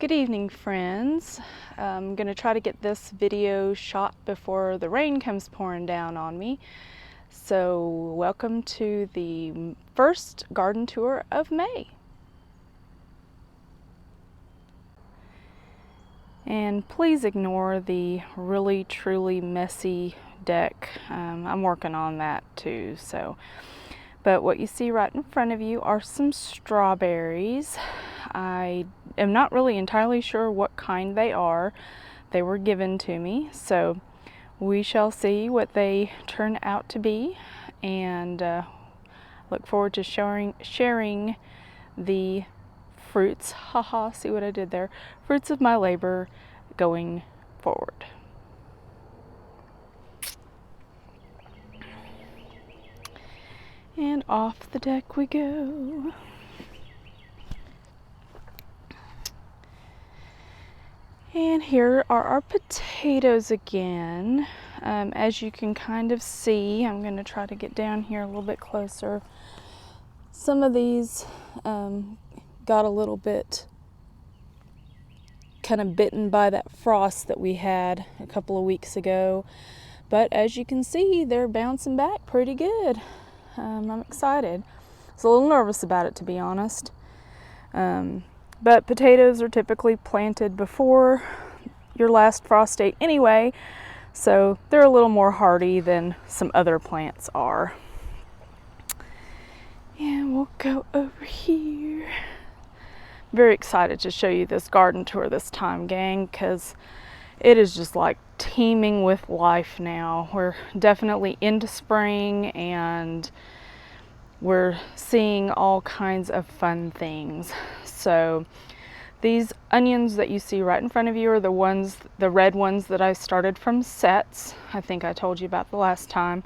Good evening, friends. I'm going to try to get this video shot before the rain comes pouring down on me. So welcome to the first garden tour of May. And please ignore the really truly messy deck. I'm working on that too. But what you see right in front of you are some strawberries. I am not really entirely sure what kind they are. They were given to me, so we shall see what they turn out to be, and look forward to sharing the fruits. Haha, see what I did there? Fruits of my labor going forward. And off the deck we go. And here are our potatoes again. As you can kind of see, I'm going to try to get down here a little bit closer. Some of these got a little bit kind of bitten by that frost that we had a couple of weeks ago. But as you can see, they're bouncing back pretty good. I'm excited. I was a little nervous about it, to be honest. But potatoes are typically planted before your last frost date anyway, so they're a little more hardy than some other plants are. And we'll go over here. Very excited to show you this garden tour this time, gang, because it is just like teeming with life now. We're definitely into spring and we're seeing all kinds of fun things. So these onions that you see right in front of you are the red ones that I started from sets. I think I told you about the last time.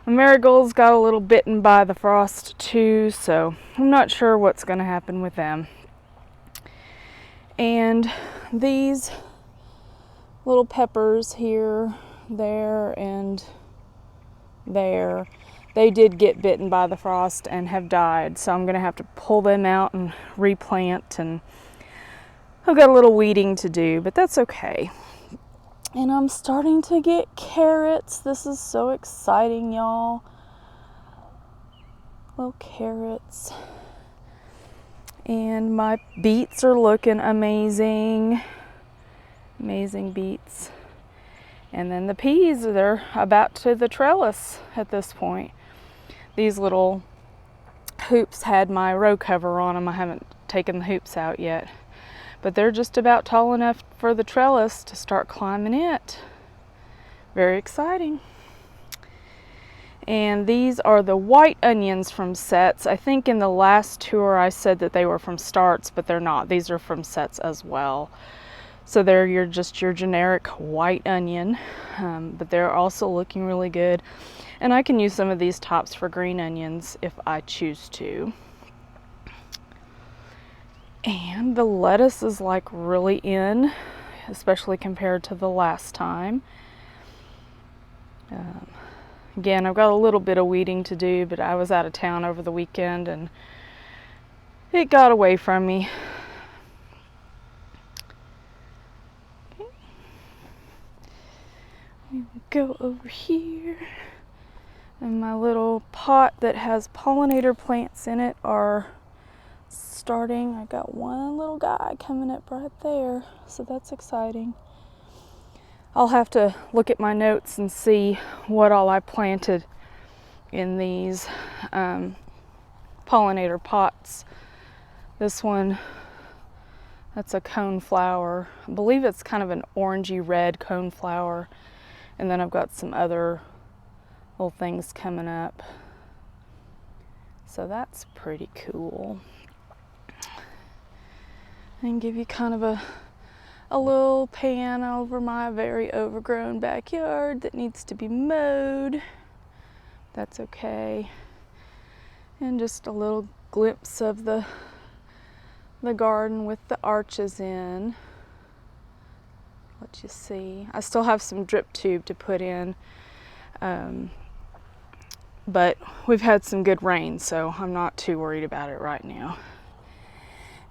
The marigolds got a little bitten by the frost too, so I'm not sure what's going to happen with them. And these little peppers here, there, and there, they did get bitten by the frost and have died, so I'm going to have to pull them out and replant, and I've got a little weeding to do, but that's okay. And I'm starting to get carrots. This is so exciting, y'all. Little carrots. And my beets are looking amazing. Amazing beets. And then the peas, they're about to the trellis at this point. These little hoops had my row cover on them. I haven't taken the hoops out yet. But they're just about tall enough for the trellis to start climbing it. Very exciting. And these are the white onions from sets. I think in the last tour I said that they were from starts, but they're not. These are from sets as well. So they're just your generic white onion, but they're also looking really good. And I can use some of these tops for green onions if I choose to. And the lettuce is like really in, especially compared to the last time. Again, I've got a little bit of weeding to do, but I was out of town over the weekend and it got away from me. Okay. We will go over here. And my little pot that has pollinator plants in it are starting. I got one little guy coming up right there, so that's exciting. I'll have to look at my notes and see what all I planted in these pollinator pots. This one, that's a coneflower. I believe it's kind of an orangey red coneflower. And then I've got some other little things coming up. So that's pretty cool. And give you kind of a little pan over my very overgrown backyard that needs to be mowed. That's okay. And just a little glimpse of the garden with the arches in. Let you see. I still have some drip tube to put in. But we've had some good rain, so I'm not too worried about it right now.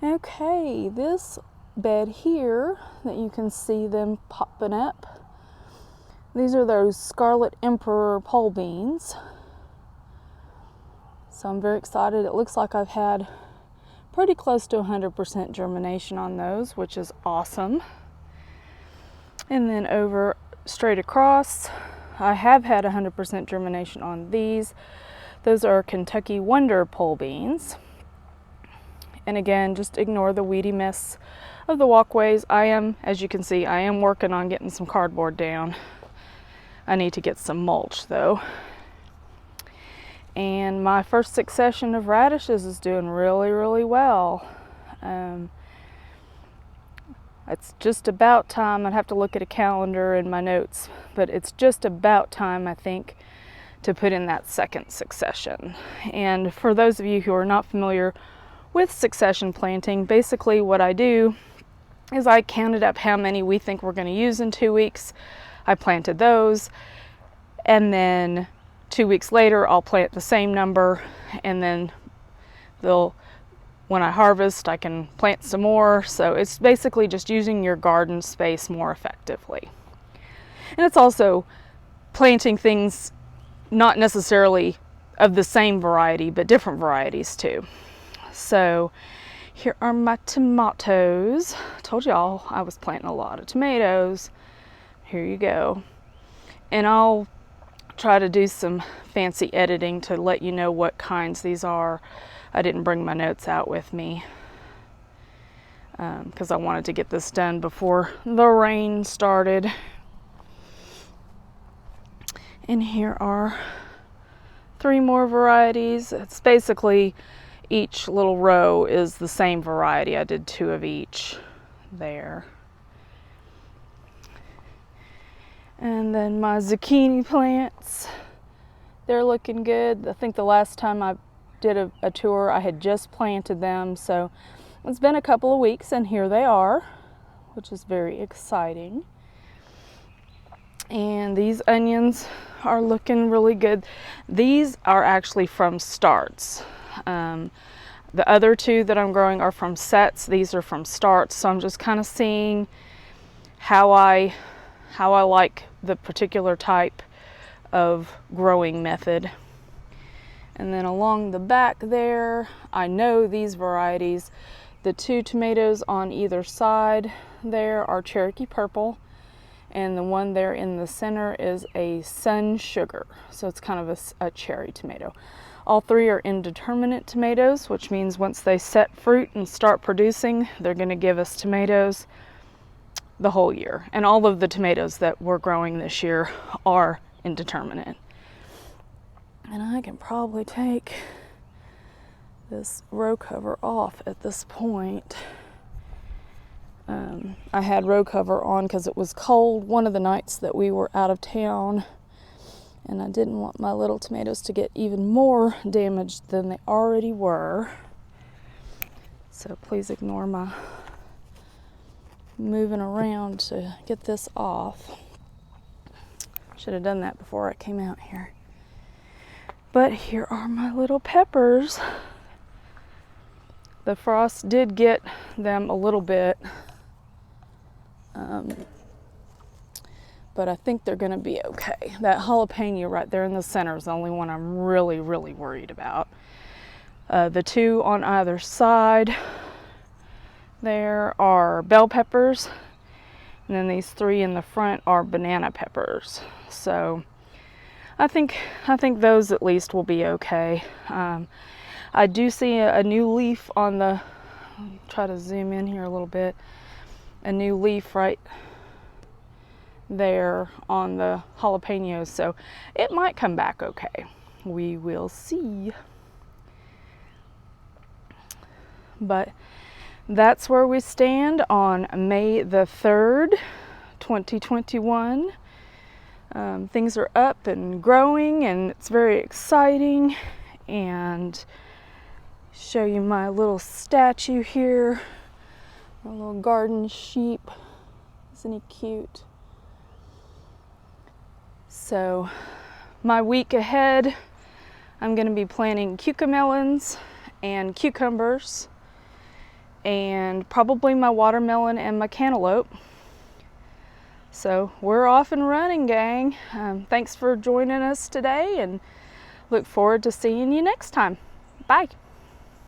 Okay, this bed here that you can see them popping up. These are those Scarlet Emperor pole beans. So I'm very excited. It looks like I've had pretty close to 100% germination on those, which is awesome. And then over straight across, I have had 100% germination on these. Those are Kentucky Wonder pole beans. And again, just ignore the weedy mess of the walkways. As you can see, I am working on getting some cardboard down. I need to get some mulch though. And my first succession of radishes is doing really, really well. It's just about time. I'd have to look at a calendar in my notes, but it's just about time, I think, to put in that second succession. And for those of you who are not familiar with succession planting, basically what I do is I counted up how many we think we're going to use in 2 weeks. I planted those, and then 2 weeks later I'll plant the same number, and then when I harvest I can plant some more. So it's basically just using your garden space more effectively. And it's also planting things not necessarily of the same variety, but different varieties too. So here are my tomatoes. I told y'all I was planting a lot of tomatoes. Here you go. And I'll try to do some fancy editing to let you know what kinds these are. I didn't bring my notes out with me because I wanted to get this done before the rain started. And here are 3 more varieties. It's basically each little row is the same variety. I did 2 of each there. And then my zucchini plants, they're looking good. I think the last time I did a tour, I had just planted them. So it's been a couple of weeks and here they are, which is very exciting. And these onions are looking really good. These are actually from starts. The other 2 that I'm growing are from sets. These are from starts. So I'm just kind of seeing how I like the particular type of growing method. And then along the back there, I know these varieties. The 2 tomatoes on either side there are Cherokee Purple, and the one there in the center is a Sun Sugar. So it's kind of a cherry tomato. All 3 are indeterminate tomatoes, which means once they set fruit and start producing, they're going to give us tomatoes the whole year. And all of the tomatoes that we're growing this year are indeterminate. And I can probably take this row cover off at this point. I had row cover on because it was cold one of the nights that we were out of town, and I didn't want my little tomatoes to get even more damaged than they already were. So please ignore my moving around to get this off. Should have done that before I came out here. But here are my little peppers. The frost did get them a little bit, but I think they're going to be okay. That jalapeno right there in the center is the only one I'm really, really worried about. The 2 on either side there are bell peppers, and then these 3 in the front are banana peppers. So I think those at least will be okay. I do see a new leaf on the, try to zoom in here a little bit, a new leaf right there on the jalapenos, so it might come back okay. We will see. But that's where we stand on May the 3rd, 2021. Things are up and growing, and it's very exciting. And show you my little statue here, my little garden sheep. Isn't he cute? So my week ahead, I'm going to be planting cucamelons and cucumbers and probably my watermelon and my cantaloupe. So we're off and running, gang. Thanks for joining us today, and look forward to seeing you next time. Bye.